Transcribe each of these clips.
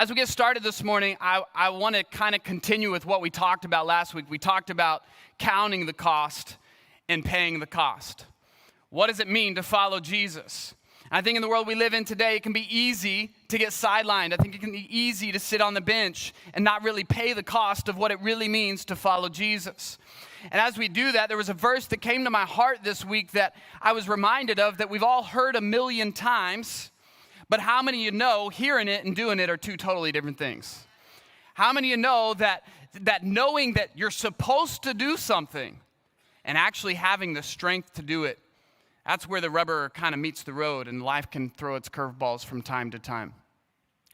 As we get started this morning, I want to kind of continue with what we talked about last week. We talked about counting the cost and paying the cost. What does it mean to follow Jesus? I think in the world we live in today, it can be easy to get sidelined. I think it can be easy to sit on the bench and not really pay the cost of what it really means to follow Jesus. And as we do that, there was a verse that came to my heart this week that I was reminded of that we've all heard a million times, but how many of you know hearing it and doing it are two totally different things? How many of you know that knowing that you're supposed to do something and actually having the strength to do it, that's where the rubber kind of meets the road and life can throw its curveballs from time to time.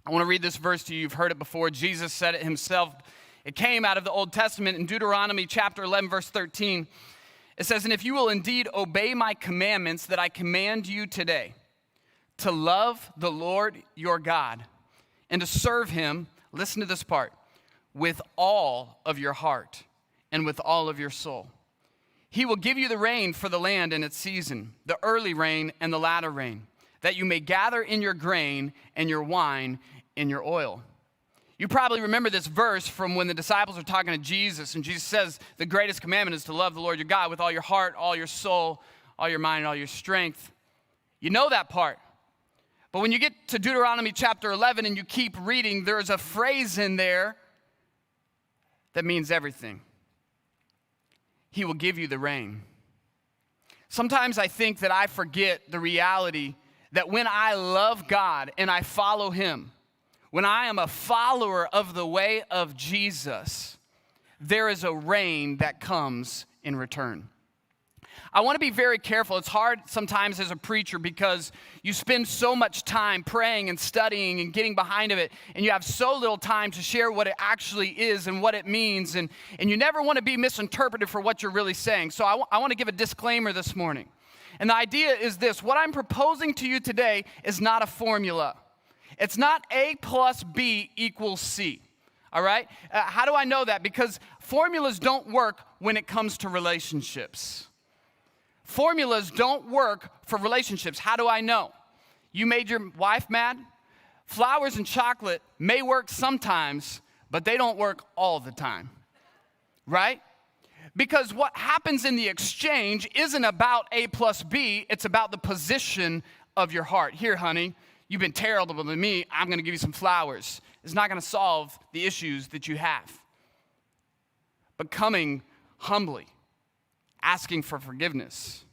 I want to read this verse to you. You've heard it before. Jesus said it himself. It came out of the Old Testament in Deuteronomy chapter 11, verse 13. It says, "And if you will indeed obey my commandments that I command you today, to love the Lord your God and to serve him," listen to this part, "with all of your heart and with all of your soul. He will give you the rain for the land in its season, the early rain and the latter rain, that you may gather in your grain and your wine in your oil." You probably remember this verse from when the disciples are talking to Jesus, and Jesus says the greatest commandment is to love the Lord your God with all your heart, all your soul, all your mind, and all your strength. You know that part. But when you get to Deuteronomy chapter 11 and you keep reading, there's a phrase in there that means everything. He will give you the rain. Sometimes I think that I forget the reality that when I love God and I follow him, when I am a follower of the way of Jesus, there is a rain that comes in return. I want to be very careful. It's hard sometimes as a preacher because you spend so much time praying and studying and getting behind of it, and you have so little time to share what it actually is and what it means, and you never want to be misinterpreted for what you're really saying. So I want to give a disclaimer this morning. And the idea is this: what I'm proposing to you today is not a formula. It's not A plus B equals C. All right? How do I know that? Because formulas don't work when it comes to relationships. Formulas don't work for relationships. How do I know? You made your wife mad? Flowers and chocolate may work sometimes, but they don't work all the time, right? Because what happens in the exchange isn't about A plus B, it's about the position of your heart. Here, honey, you've been terrible to me, I'm going to give you some flowers. It's not going to solve the issues that you have. But coming humbly, asking for forgiveness,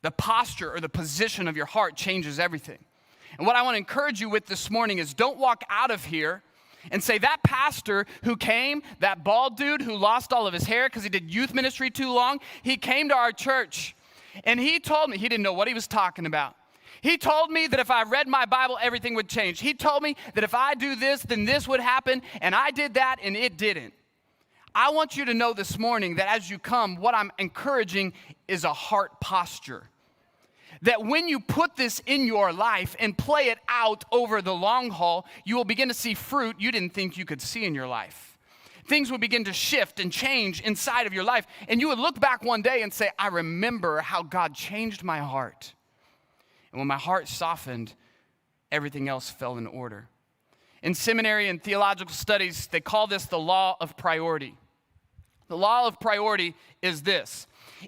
the posture or the position of your heart changes everything. And what I want to encourage you with this morning is don't walk out of here and say, that pastor who came, that bald dude who lost all of his hair because he did youth ministry too long, he came to our church and he told me, he didn't know what he was talking about. He told me that if I read my Bible, everything would change. He told me that if I do this, then this would happen, and I did that and it didn't. I want you to know this morning that as you come, what I'm encouraging is a heart posture. That when you put this in your life and play it out over the long haul, you will begin to see fruit you didn't think you could see in your life. Things will begin to shift and change inside of your life. And you would look back one day and say, I remember how God changed my heart. And when my heart softened, everything else fell in order. In seminary and theological studies, they call this the law of priority. The law of priority is this: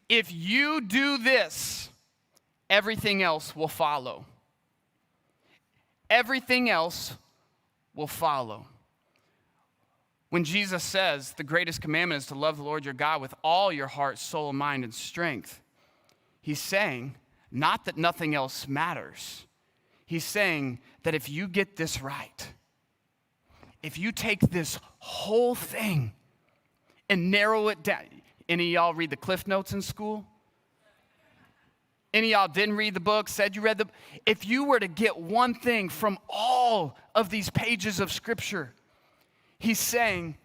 if you do this, everything else will follow. Everything else will follow. When Jesus says the greatest commandment is to love the Lord your God with all your heart, soul, mind, and strength, he's saying not that nothing else matters. He's saying that if you get this right, if you take this whole thing and narrow it down. Any of y'all read the Cliff Notes in school? Any of y'all didn't read the book, said you read the book? If you were to get one thing from all of these pages of Scripture, he's saying,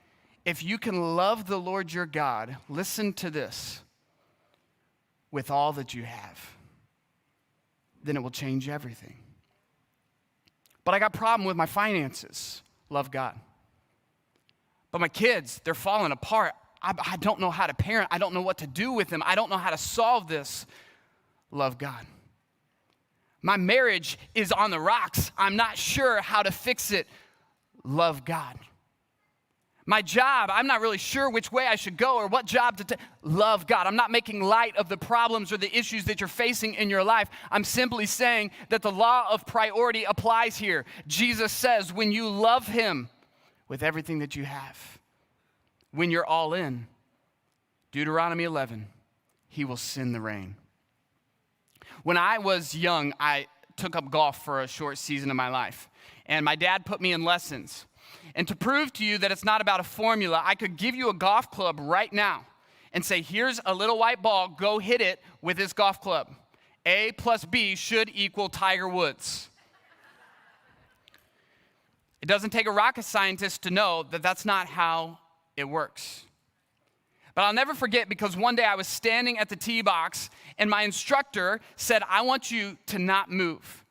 if you can love the Lord your God, listen to this, with all that you have, then it will change everything. But I got a problem with my finances. Love God. But my kids, they're falling apart. I don't know how to parent. I don't know what to do with them. I don't know how to solve this. Love God. My marriage is on the rocks. I'm not sure how to fix it. love God. My job, I'm not really sure which way I should go or what job to take. Love God. I'm not making light of the problems or the issues that you're facing in your life. I'm simply saying that the law of priority applies here. Jesus says, when you love him with everything that you have, when you're all in, Deuteronomy 11, he will send the rain. When I was young, I took up golf for a short season of my life, and my dad put me in lessons. And to prove to you that it's not about a formula, I could give you a golf club right now and say, here's a little white ball, go hit it with this golf club. A plus B should equal Tiger Woods. It doesn't take a rocket scientist to know that that's not how it works. But I'll never forget, because one day I was standing at the tee box and my instructor said, I want you to not move.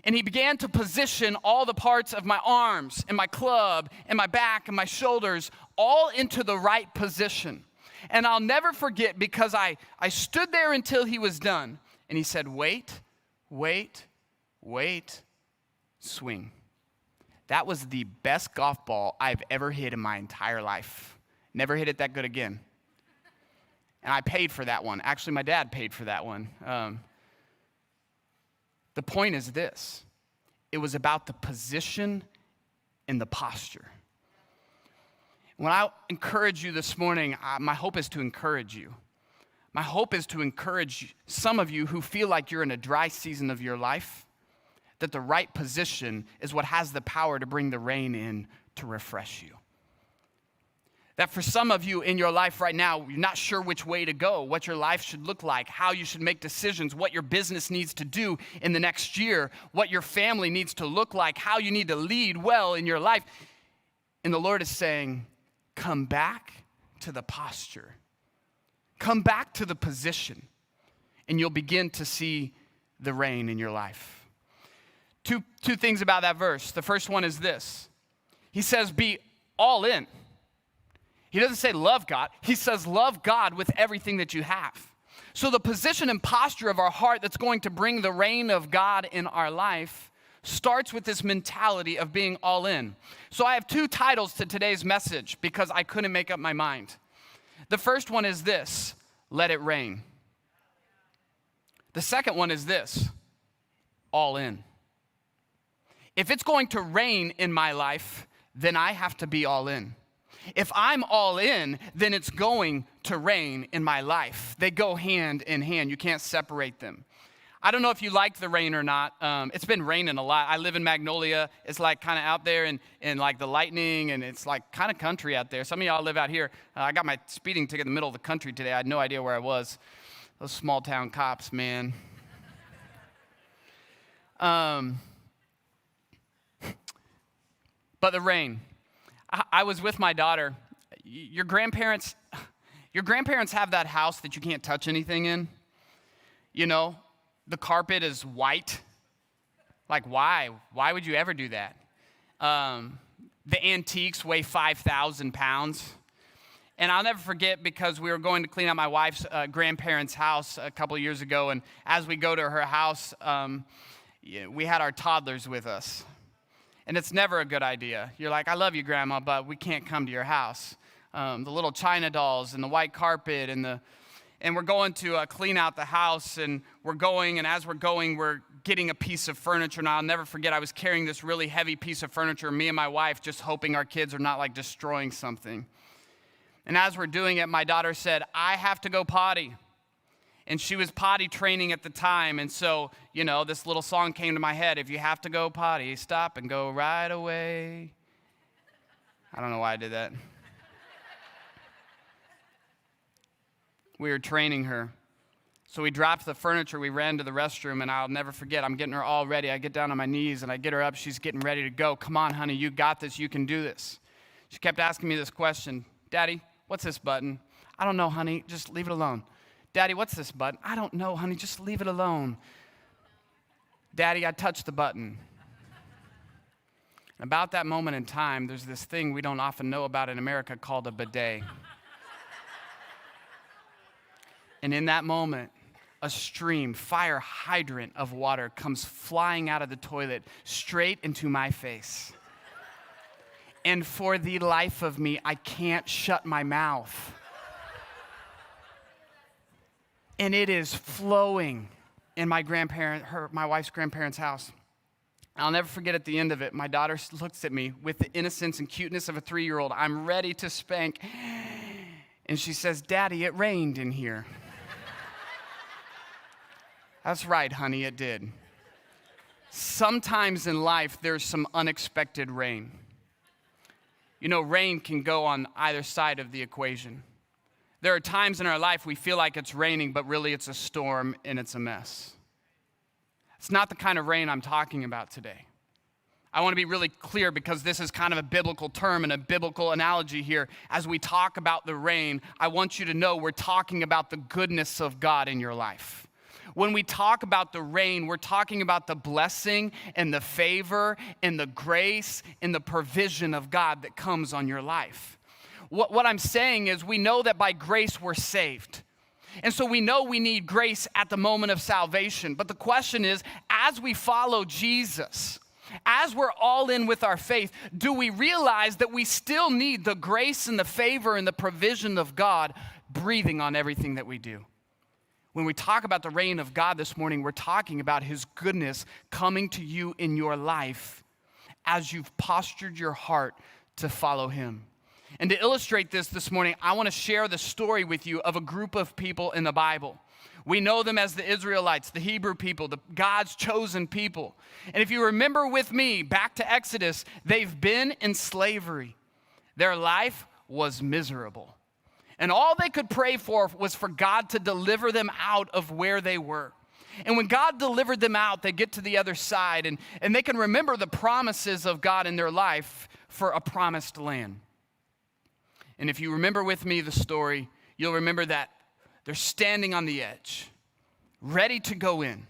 And he began to position all the parts of my arms and my club and my back and my shoulders all into the right position. And I'll never forget, because I stood there until he was done. And he said, wait, wait, wait, swing. That was the best golf ball I've ever hit in my entire life. Never hit it that good again. And I paid for that one. Actually, my dad paid for that one. The point is this. It was about the position and the posture. When I encourage you this morning, my hope is to encourage you. My hope is to encourage some of you who feel like you're in a dry season of your life, that the right position is what has the power to bring the rain in to refresh you. That for some of you in your life right now, you're not sure which way to go, what your life should look like, how you should make decisions, what your business needs to do in the next year, what your family needs to look like, how you need to lead well in your life. And the Lord is saying, come back to the posture. Come back to the position, and you'll begin to see the rain in your life. Two things about that verse. The first one is this. He says, be all in. He doesn't say love God. He says love God with everything that you have. So the position and posture of our heart that's going to bring the reign of God in our life starts with this mentality of being all in. So I have two titles to today's message because I couldn't make up my mind. The first one is this, let it rain. The second one is this, all in. If it's going to rain in my life, then I have to be all in. If I'm all in, then it's going to rain in my life. They go hand in hand. You can't separate them. I don't know if you like the rain or not. It's been raining a lot. I live in Magnolia. It's like kind of out there and like the lightning, and it's like kind of country out there. Some of y'all live out here. I got my speeding ticket in the middle of the country today. I had no idea where I was. Those small town cops, man. But the rain. I was with my daughter. Your grandparents have that house that you can't touch anything in. You know, the carpet is white. Like, why? Why would you ever do that? The antiques weigh 5,000 pounds. And I'll never forget, because we were going to clean out my wife's grandparents' house a couple of years ago. And as we go to her house, we had our toddlers with us. And it's never a good idea. You're like, I love you, Grandma, but we can't come to your house. The little China dolls and the white carpet and we're going to clean out the house, and as we're going, we're getting a piece of furniture. And I'll never forget, I was carrying this really heavy piece of furniture, me and my wife, just hoping our kids are not like destroying something. And as we're doing it, my daughter said, I have to go potty. And she was potty training at the time. And so, this little song came to my head. If you have to go potty, stop and go right away. I don't know why I did that. We were training her. So we dropped the furniture. We ran to the restroom, and I'll never forget. I'm getting her all ready. I get down on my knees, and I get her up. She's getting ready to go. Come on, honey, you got this. You can do this. She kept asking me this question. Daddy, what's this button? I don't know, honey. Just leave it alone. Daddy, what's this button? I don't know, honey. Just leave it alone. Daddy, I touched the button. And about that moment in time, there's this thing we don't often know about in America called a bidet. And in that moment, a stream, fire hydrant of water comes flying out of the toilet straight into my face. And for the life of me, I can't shut my mouth. And it is flowing in my wife's grandparents' house. I'll never forget at the end of it, my daughter looks at me with the innocence and cuteness of a 3-year-old. I'm ready to spank. And she says, "Daddy, it rained in here." That's right, honey, it did. Sometimes in life, there's some unexpected rain. You know, rain can go on either side of the equation. There are times in our life we feel like it's raining, but really it's a storm and it's a mess. It's not the kind of rain I'm talking about today. I want to be really clear because this is kind of a biblical term and a biblical analogy here. As we talk about the rain, I want you to know we're talking about the goodness of God in your life. When we talk about the rain, we're talking about the blessing and the favor and the grace and the provision of God that comes on your life. What I'm saying is we know that by grace we're saved. And so we know we need grace at the moment of salvation. But the question is, as we follow Jesus, as we're all in with our faith, do we realize that we still need the grace and the favor and the provision of God breathing on everything that we do? When we talk about the reign of God this morning, we're talking about his goodness coming to you in your life as you've postured your heart to follow him. And to illustrate this morning, I want to share the story with you of a group of people in the Bible. We know them as the Israelites, the Hebrew people, God's chosen people. And if you remember with me, back to Exodus, they've been in slavery. Their life was miserable. And all they could pray for was for God to deliver them out of where they were. And when God delivered them out, they get to the other side, and they can remember the promises of God in their life for a promised land. And if you remember with me the story, you'll remember that they're standing on the edge, ready to go in.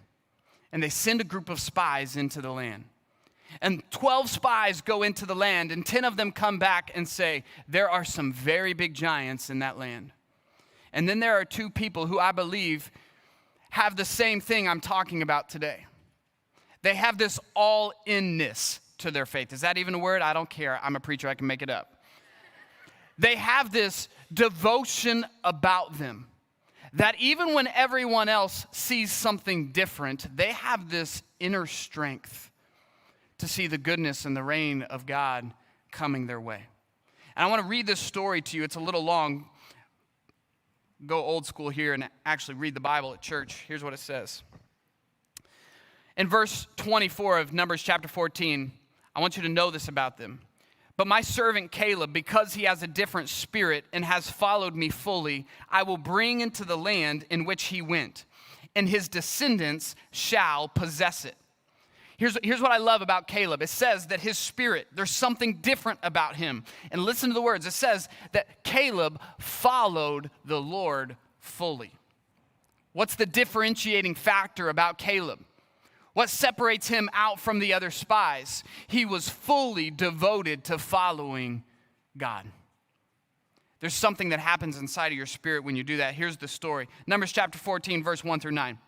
And they send a group of spies into the land. And 12 spies go into the land, and 10 of them come back and say, there are some very big giants in that land. And then there are 2 people who I believe have the same thing I'm talking about today. They have this all-inness to their faith. Is that even a word? I don't care. I'm a preacher. I can make it up. They have this devotion about them that even when everyone else sees something different, they have this inner strength to see the goodness and the reign of God coming their way. And I want to read this story to you. It's a little long. Go old school here and actually read the Bible at church. Here's what it says. In verse 24 of Numbers chapter 14, I want you to know this about them. But my servant Caleb, because he has a different spirit and has followed me fully, I will bring into the land in which he went, and his descendants shall possess it. Here's what I love about Caleb. It says that his spirit, there's something different about him. And listen to the words. It says that Caleb followed the Lord fully. What's the differentiating factor about Caleb? What separates him out from the other spies? He was fully devoted to following God. There's something that happens inside of your spirit when you do that. Here's the story. Numbers chapter 14, verse 1 through 9.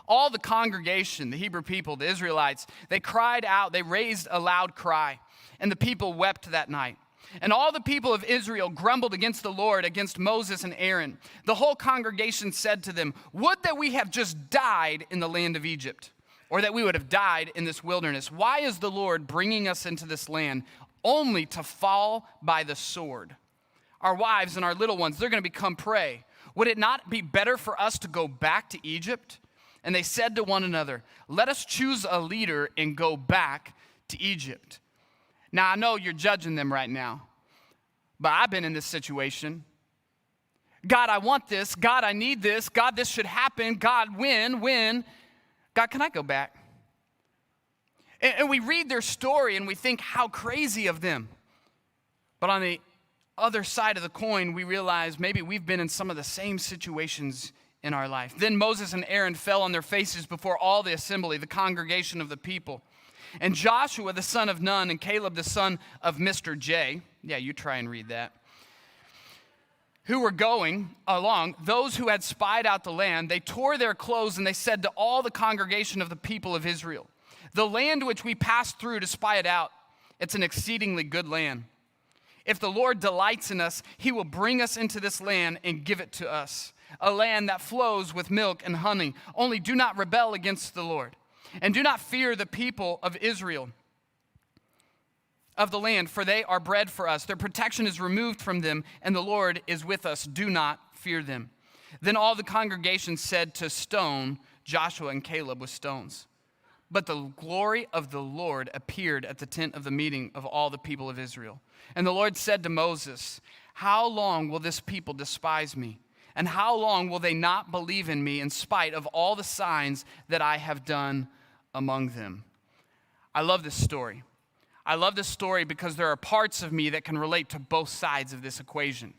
All the congregation, the Hebrew people, the Israelites, they cried out, they raised a loud cry, and the people wept that night. And all the people of Israel grumbled against the Lord, against Moses and Aaron. The whole congregation said to them, would that we have just died in the land of Egypt, or that we would have died in this wilderness. Why is the Lord bringing us into this land only to fall by the sword? Our wives and our little ones, they're going to become prey. Would it not be better for us to go back to Egypt? And they said to one another, let us choose a leader and go back to Egypt. Now, I know you're judging them right now, but I've been in this situation. God, I want this. God, I need this. God, this should happen. God, when? God, can I go back? And we read their story and we think how crazy of them. But on the other side of the coin, we realize maybe we've been in some of the same situations in our life. Then Moses and Aaron fell on their faces before all the assembly, the congregation of the people. And Joshua, the son of Nun, and Caleb, the son of Mr. J, yeah, you try and read that, who were going along, those who had spied out the land, they tore their clothes and they said to all the congregation of the people of Israel, the land which we passed through to spy it out, It's an exceedingly good land. If the Lord delights in us, he will bring us into this land and give it to us, a land that flows with milk and honey. Only do not rebel against the Lord, and do not fear the people of Israel, of the land, for they are bread for us. Their protection is removed from them, and the Lord is with us. Do not fear them." Then all the congregation said to stone Joshua and Caleb with stones. But the glory of the Lord appeared at the tent of the meeting of all the people of Israel. And the Lord said to Moses, "How long will this people despise me? And how long will they not believe in me in spite of all the signs that I have done among them?" I love this story. I love this story because there are parts of me that can relate to both sides of this equation.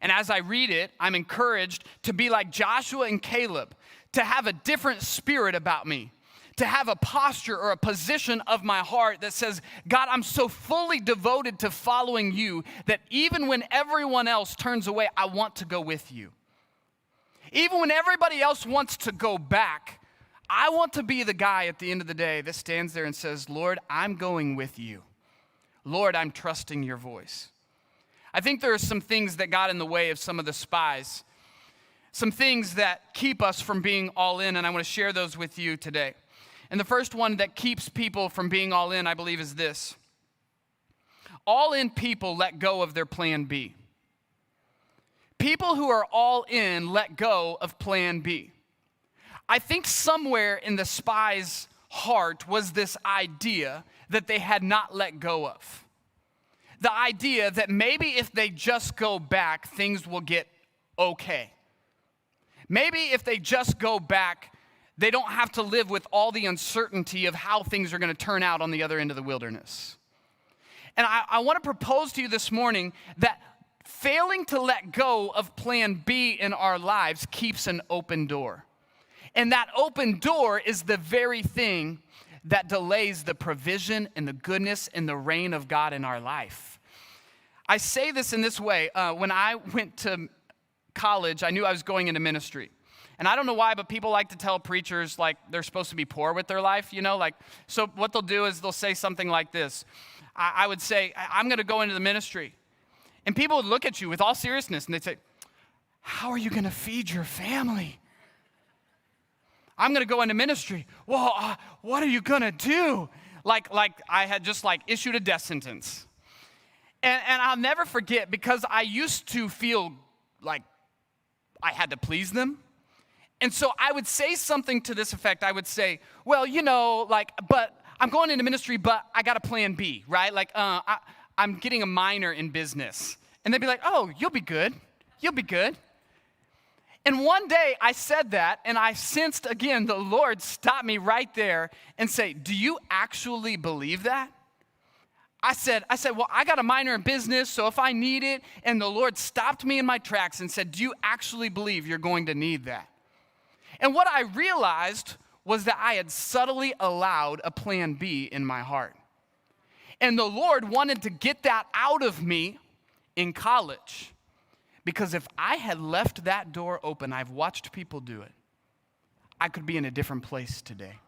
And as I read it, I'm encouraged to be like Joshua and Caleb, to have a different spirit about me, to have a posture or a position of my heart that says, "God, I'm so fully devoted to following you that even when everyone else turns away, I want to go with you. Even when everybody else wants to go back, I want to be the guy at the end of the day that stands there and says, 'Lord, I'm going with you. Lord, I'm trusting your voice.'" I think there are some things that got in the way of some of the spies, some things that keep us from being all in, and I want to share those with you today. And the first one that keeps people from being all in, I believe, is this. All in people let go of their plan B. People who are all in let go of plan B. I think somewhere in the spies' heart was this idea that they had not let go of. The idea that maybe if they just go back, things will get okay. Maybe if they just go back, they don't have to live with all the uncertainty of how things are going to turn out on the other end of the wilderness. And I want to propose to you this morning that failing to let go of plan B in our lives keeps an open door. And that open door is the very thing that delays the provision and the goodness and the reign of God in our life. I say this in this way. When I went to college, I knew I was going into ministry. And I don't know why, but people like to tell preachers like they're supposed to be poor with their life, so what they'll do is they'll say something like this. I would say, "I'm going to go into the ministry." And people would look at you with all seriousness and they'd say, "How are you going to feed your family?" "I'm going to go into ministry." "Well, what are you going to do?" Like I had just issued a death sentence. And I'll never forget, because I used to feel like I had to please them. And so I would say something to this effect. I would say, "Well, but I'm going into ministry, but I got a plan B, right? I'm getting a minor in business." And they'd be like, "Oh, you'll be good. You'll be good." And one day I said that, and I sensed again the Lord stop me right there and say, "Do you actually believe that?" I said, "Well, I got a minor in business, so if I need it," and the Lord stopped me in my tracks and said, "Do you actually believe you're going to need that?" And what I realized was that I had subtly allowed a plan B in my heart. And the Lord wanted to get that out of me in college. Because if I had left that door open, I've watched people do it, I could be in a different place today.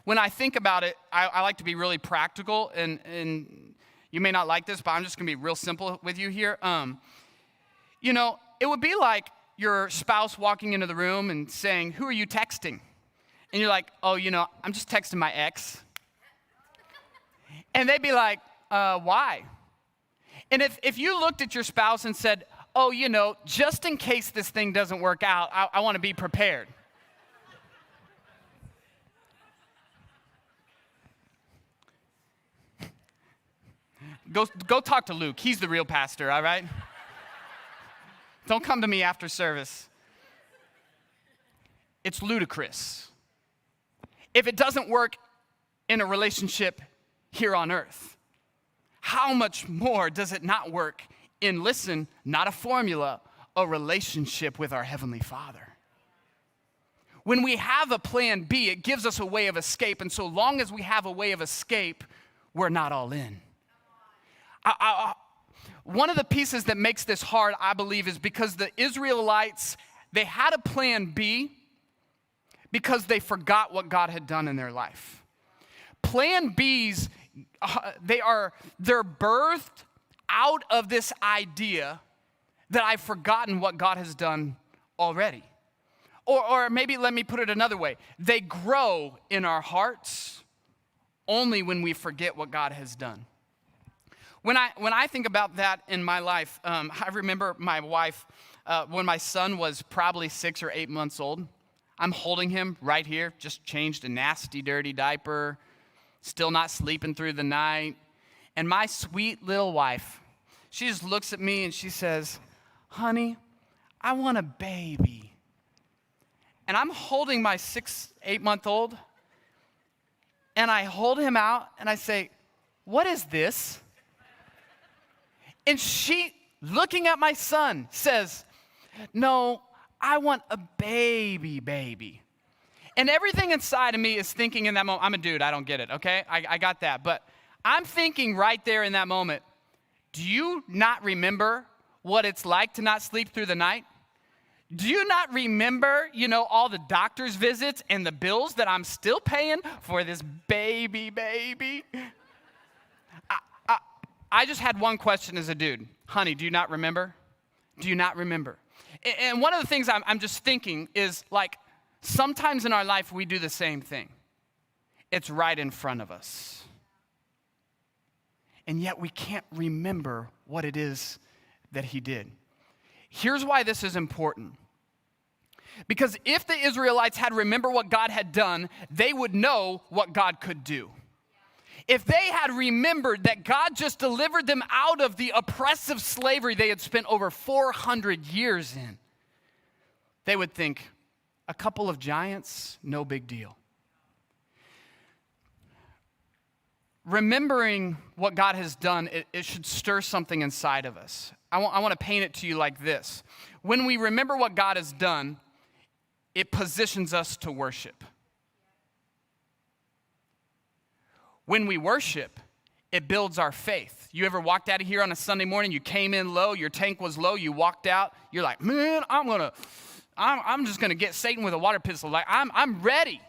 When I think about it, I like to be really practical, and you may not like this, but I'm just going to be real simple with you here. It would be like your spouse walking into the room and saying, "Who are you texting?" And you're like, "Oh, I'm just texting my ex." And they'd be like, "Why?" And if you looked at your spouse and said, "Oh, just in case this thing doesn't work out, I want to be prepared." Go talk to Luke. He's the real pastor, all right? Don't come to me after service. It's ludicrous. If it doesn't work in a relationship here on earth, how much more does it not work in, listen, not a formula, a relationship with our Heavenly Father? When we have a plan B, it gives us a way of escape. And so long as we have a way of escape, we're not all in. One of the pieces that makes this hard, I believe, is because the Israelites, they had a plan B because they forgot what God had done in their life. Plan Bs they're birthed out of this idea that I've forgotten what God has done already. Or maybe let me put it another way. They grow in our hearts only when we forget what God has done. When I think about that in my life, I remember my wife, when my son was probably 6 or 8 months old. I'm holding him right here, just changed a nasty, dirty diaper, still not sleeping through the night. And my sweet little wife, she just looks at me and she says, honey, I want a baby. And I'm holding my 6, 8-month-old, and I hold him out and I say, what is this? And she, looking at my son, says, no, I want a baby. And everything inside of me is thinking in that moment, I'm a dude, I don't get it, okay? I got that. But I'm thinking right there in that moment, do you not remember what it's like to not sleep through the night? Do you not remember, all the doctor's visits and the bills that I'm still paying for this baby? I just had one question as a dude. Honey, do you not remember? Do you not remember? And one of the things I'm just thinking is, like, sometimes in our life we do the same thing. It's right in front of us. And yet we can't remember what it is that he did. Here's why this is important. Because if the Israelites had remembered what God had done, they would know what God could do. If they had remembered that God just delivered them out of the oppressive slavery they had spent over 400 years in, they would think, a couple of giants, no big deal. Remembering what God has done, it should stir something inside of us. I want to paint it to you like this. When we remember what God has done, it positions us to worship. When we worship, it builds our faith. You ever walked out of here on a Sunday morning, you came in low, your tank was low, you walked out, you're like, man, I'm just gonna get Satan with a water pistol. Like, I'm ready.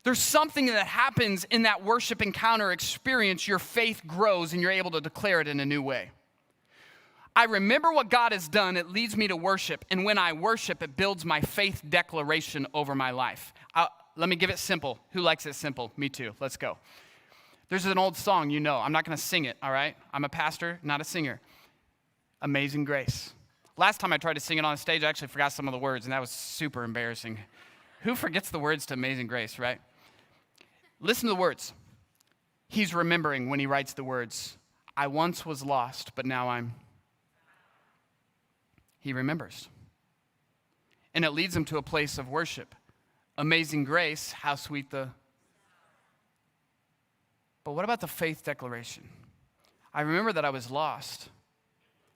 There's something that happens in that worship encounter experience. Your faith grows and you're able to declare it in a new way. I remember what God has done. It leads me to worship. And when I worship, it builds my faith declaration over my life. Let me give it simple. Who likes it simple? Me too. Let's go. There's an old song, I'm not going to sing it, all right? I'm a pastor, not a singer. Amazing Grace. Last time I tried to sing it on stage, I actually forgot some of the words, and that was super embarrassing. Who forgets the words to Amazing Grace, right? Listen to the words. He's remembering when he writes the words, I once was lost, but now I'm. He remembers. And it leads him to a place of worship. Amazing grace, how sweet the. But what about the faith declaration? I remember that I was lost.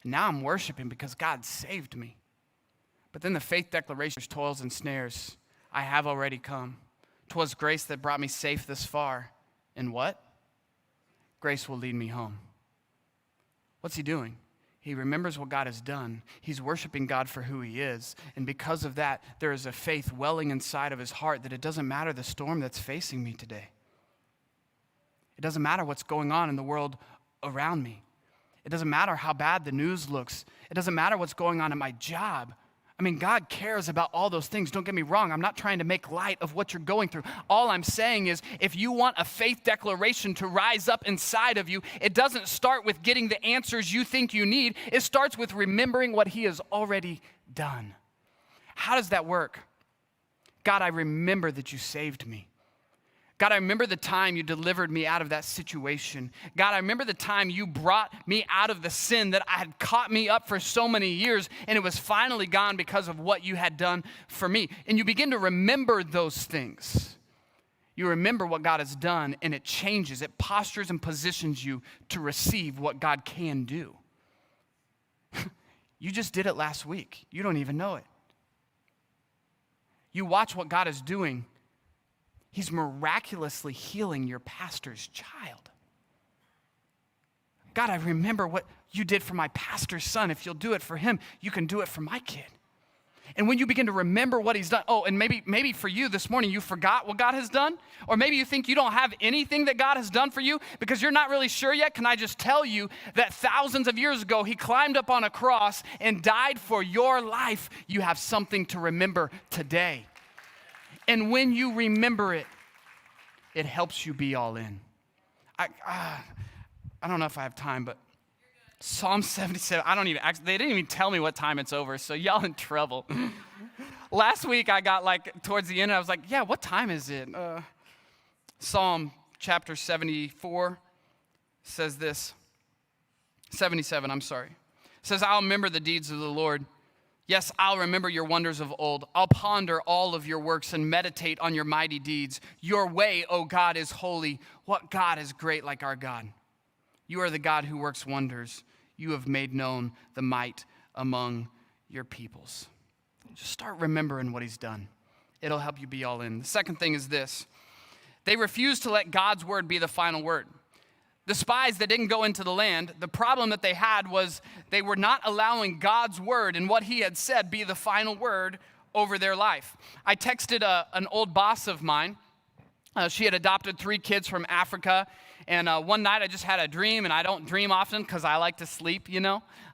Now I'm worshiping because God saved me. But then the faith declaration, toils and snares, I have already come. 'Twas grace that brought me safe this far. And what? Grace will lead me home. What's he doing? He remembers what God has done. He's worshiping God for who he is. And because of that, there is a faith welling inside of his heart that it doesn't matter the storm that's facing me today. It doesn't matter what's going on in the world around me. It doesn't matter how bad the news looks. It doesn't matter what's going on at my job. I mean, God cares about all those things. Don't get me wrong. I'm not trying to make light of what you're going through. All I'm saying is if you want a faith declaration to rise up inside of you, it doesn't start with getting the answers you think you need. It starts with remembering what he has already done. How does that work? God, I remember that you saved me. God, I remember the time you delivered me out of that situation. God, I remember the time you brought me out of the sin that had caught me up for so many years, and it was finally gone because of what you had done for me. And you begin to remember those things. You remember what God has done, and it changes. It postures and positions you to receive what God can do. You just did it last week. You don't even know it. You watch what God is doing. He's miraculously healing your pastor's child. God, I remember what you did for my pastor's son. If you'll do it for him, you can do it for my kid. And when you begin to remember what he's done, and maybe for you this morning, you forgot what God has done, or maybe you think you don't have anything that God has done for you because you're not really sure yet. Can I just tell you that thousands of years ago, he climbed up on a cross and died for your life. You have something to remember today. And when you remember it, it helps you be all in. I don't know if I have time, but Psalm 77, they didn't even tell me what time it's over, so y'all in trouble. Last week I got towards the end, I was like, yeah, what time is it? Psalm chapter 74 says this, 77, I'm sorry. It says, I'll remember the deeds of the Lord. Yes, I'll remember your wonders of old. I'll ponder all of your works and meditate on your mighty deeds. Your way, O God, is holy. What God is great like our God? You are the God who works wonders. You have made known the might among your peoples. Just start remembering what he's done. It'll help you be all in. The second thing is this. They refused to let God's word be the final word. The spies that didn't go into the land, the problem that they had was they were not allowing God's word and what he had said be the final word over their life. I texted an old boss of mine. She had adopted 3 kids from Africa. And one night I just had a dream, and I don't dream often because I like to sleep,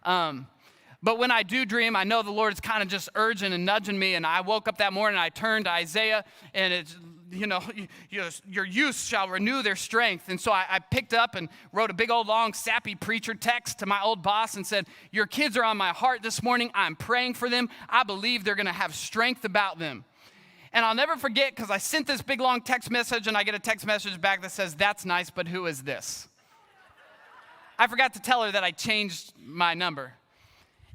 But when I do dream, I know the Lord is kind of just urging and nudging me. And I woke up that morning, and I turned to Isaiah, and it's, your youth shall renew their strength. And so I picked up and wrote a big old long sappy preacher text to my old boss and said, your kids are on my heart this morning. I'm praying for them. I believe they're going to have strength about them. And I'll never forget because I sent this big long text message and I get a text message back that says, that's nice, but who is this? I forgot to tell her that I changed my number.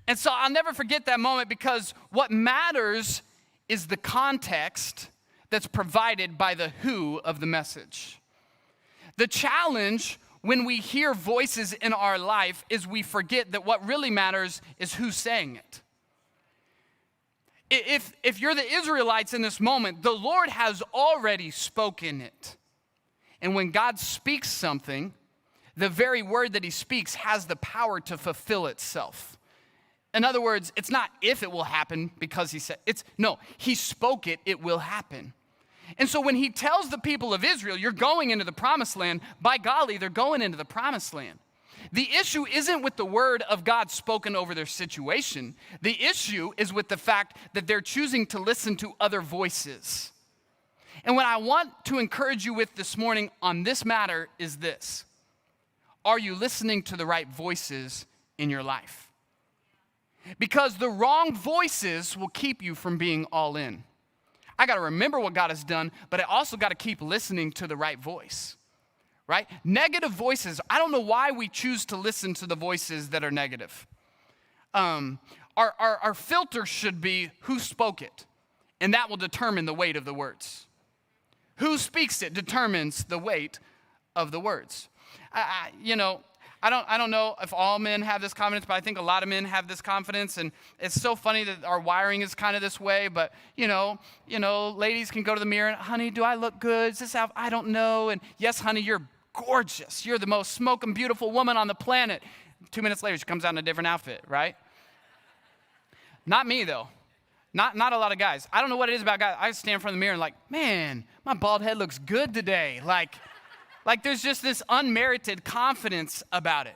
And so I'll never forget that moment because what matters is the context that's provided by the who of the message. The challenge when we hear voices in our life is we forget that what really matters is who's saying it. If you're the Israelites in this moment, the Lord has already spoken it. And when God speaks something, the very word that he speaks has the power to fulfill itself. In other words, it's not if it will happen because he said, he spoke it, it will happen. And so when he tells the people of Israel, you're going into the promised land, by golly, they're going into the promised land. The issue isn't with the word of God spoken over their situation. The issue is with the fact that they're choosing to listen to other voices. And what I want to encourage you with this morning on this matter is this. Are you listening to the right voices in your life? Because the wrong voices will keep you from being all in. I got to remember what God has done, but I also got to keep listening to the right voice. Right? Negative voices. I don't know why we choose to listen to the voices that are negative. Our filter should be who spoke it, and that will determine the weight of the words. Who speaks it determines the weight of the words. I don't know if all men have this confidence, but I think a lot of men have this confidence, and it's so funny that our wiring is kind of this way. But ladies can go to the mirror and, honey, do I look good? Is this how I don't know? And yes, honey, you're gorgeous. You're the most smoking beautiful woman on the planet. 2 minutes later, she comes out in a different outfit, right? Not me, though. Not a lot of guys. I don't know what it is about guys. I stand in front of the mirror and like, man, my bald head looks good today. Like there's just this unmerited confidence about it.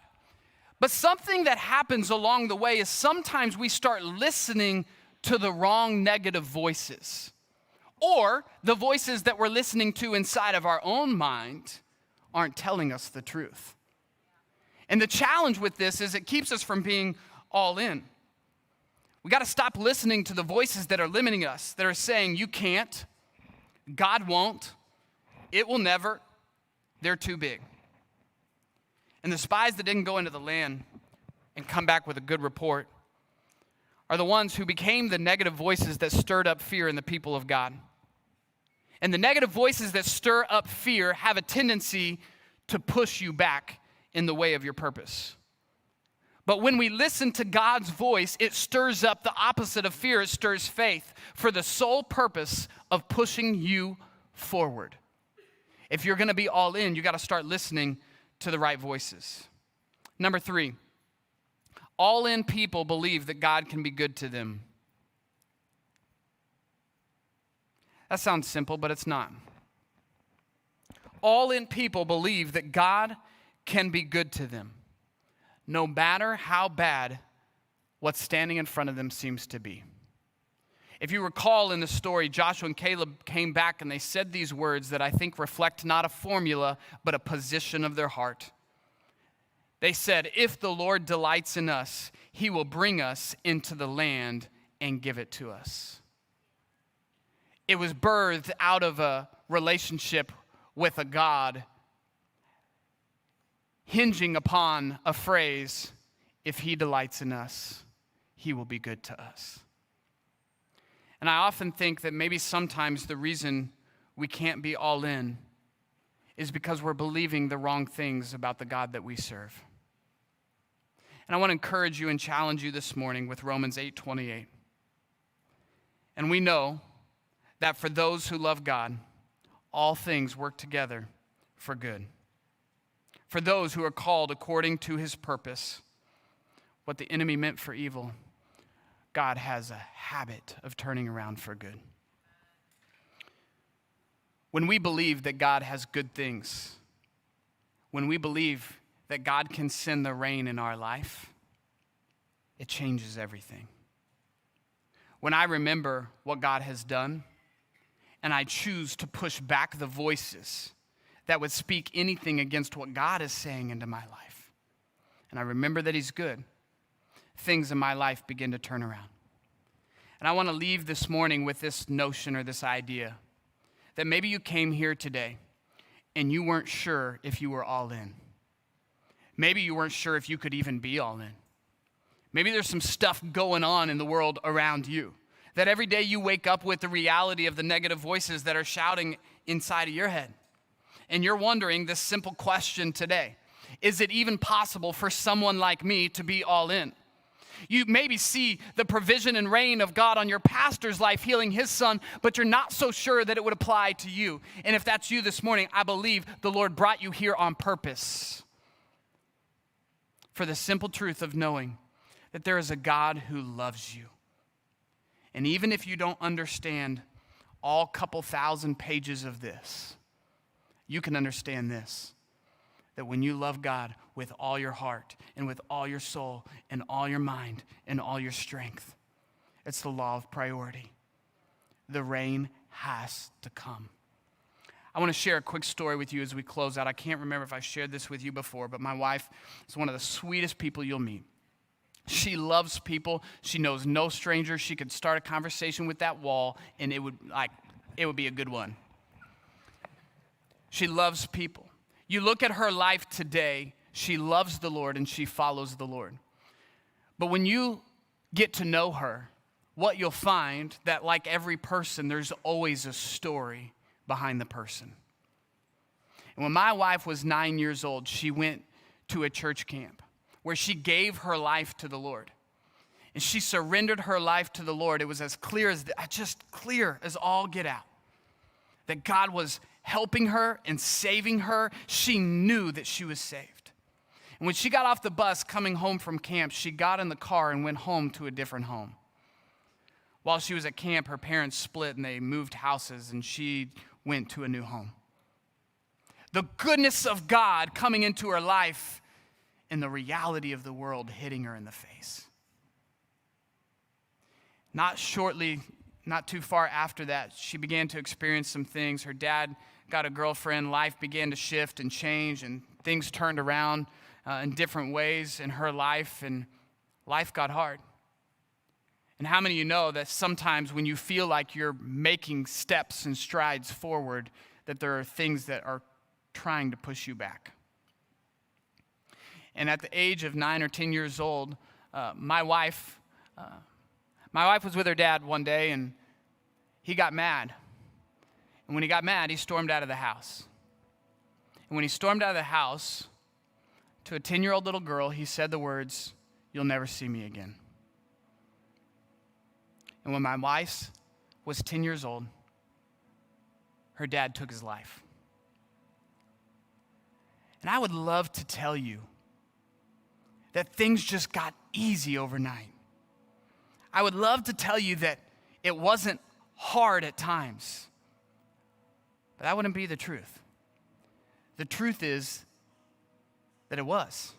But something that happens along the way is sometimes we start listening to the wrong negative voices, or the voices that we're listening to inside of our own mind aren't telling us the truth. And the challenge with this is it keeps us from being all in. We got to stop listening to the voices that are limiting us, that are saying, you can't, God won't, it will never, they're too big. And the spies that didn't go into the land and come back with a good report are the ones who became the negative voices that stirred up fear in the people of God. And the negative voices that stir up fear have a tendency to push you back in the way of your purpose. But when we listen to God's voice, it stirs up the opposite of fear. It stirs faith for the sole purpose of pushing you forward. If you're going to be all in, you got to start listening to the right voices. Number 3, all in people believe that God can be good to them. That sounds simple, but it's not. All in people believe that God can be good to them, no matter how bad what's standing in front of them seems to be. If you recall in the story, Joshua and Caleb came back and they said these words that I think reflect not a formula, but a position of their heart. They said, if the Lord delights in us, he will bring us into the land and give it to us. It was birthed out of a relationship with a God, hinging upon a phrase, if he delights in us, he will be good to us. And I often think that maybe sometimes the reason we can't be all in is because we're believing the wrong things about the God that we serve. And I want to encourage you and challenge you this morning with Romans 8:28. And we know that for those who love God, all things work together for good. For those who are called according to his purpose, what the enemy meant for evil, God has a habit of turning around for good. When we believe that God has good things, when we believe that God can send the rain in our life, it changes everything. When I remember what God has done, and I choose to push back the voices that would speak anything against what God is saying into my life, and I remember that he's good, things in my life begin to turn around. And I want to leave this morning with this notion or this idea that maybe you came here today and you weren't sure if you were all in. Maybe you weren't sure if you could even be all in. Maybe there's some stuff going on in the world around you, that every day you wake up with the reality of the negative voices that are shouting inside of your head. And you're wondering this simple question today: is it even possible for someone like me to be all in? You maybe see the provision and reign of God on your pastor's life, healing his son, but you're not so sure that it would apply to you. And if that's you this morning, I believe the Lord brought you here on purpose for the simple truth of knowing that there is a God who loves you. And even if you don't understand all couple thousand pages of this, you can understand this: that when you love God with all your heart and with all your soul and all your mind and all your strength, it's the law of priority. The rain has to come. I want to share a quick story with you as we close out. I can't remember if I shared this with you before, but my wife is one of the sweetest people you'll meet. She loves people. She knows no stranger. She could start a conversation with that wall, and it would be a good one. She loves people. You look at her life today, she loves the Lord and she follows the Lord. But when you get to know her, what you'll find that, like every person, there's always a story behind the person. And when my wife was 9 years old, she went to a church camp where she gave her life to the Lord. And she surrendered her life to the Lord. It was as clear as all get out, that God was helping her and saving her. She knew that she was saved. And when she got off the bus coming home from camp, she got in the car and went home to a different home. While she was at camp, her parents split and they moved houses, and she went to a new home. The goodness of God coming into her life and the reality of the world hitting her in the face. Not too far after that, she began to experience some things. Her dad got a girlfriend. Life began to shift and change, and things turned around in different ways in her life, and life got hard. And how many of you know that sometimes when you feel like you're making steps and strides forward, that there are things that are trying to push you back? And at the age of 9 or 10 years old, my wife was with her dad one day, and he got mad. And when he got mad, he stormed out of the house. And when he stormed out of the house, to a 10-year-old little girl, he said the words, "You'll never see me again." And when my wife was 10 years old, her dad took his life. And I would love to tell you that things just got easy overnight. I would love to tell you that it wasn't hard at times. But that wouldn't be the truth. The truth is that it was.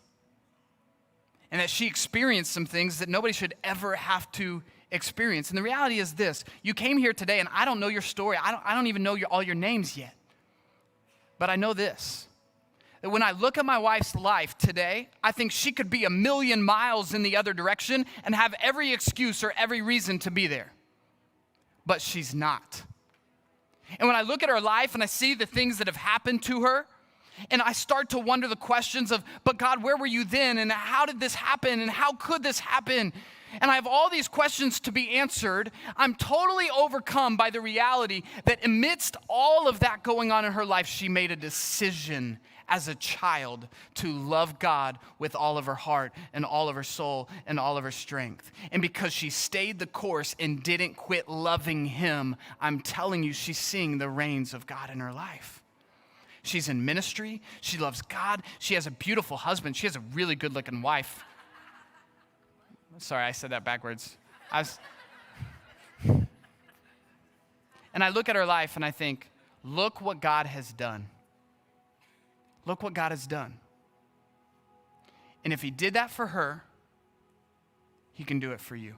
And that she experienced some things that nobody should ever have to experience. And the reality is this: you came here today, and I don't know your story. I don't even know all your names yet. But I know this, that when I look at my wife's life today, I think she could be 1,000,000 miles in the other direction and have every excuse or every reason to be there. But she's not. And when I look at her life and I see the things that have happened to her, and I start to wonder the questions of, but God, where were you then? And how did this happen? And how could this happen? And I have all these questions to be answered. I'm totally overcome by the reality that amidst all of that going on in her life, she made a decision as a child to love God with all of her heart and all of her soul and all of her strength. And because she stayed the course and didn't quit loving him, I'm telling you, she's seeing the reigns of God in her life. She's in ministry. She loves God. She has a beautiful husband. She has a really good-looking wife. Sorry, I said that backwards. And I look at her life and I think, look what God has done. Look what God has done. And if he did that for her, he can do it for you.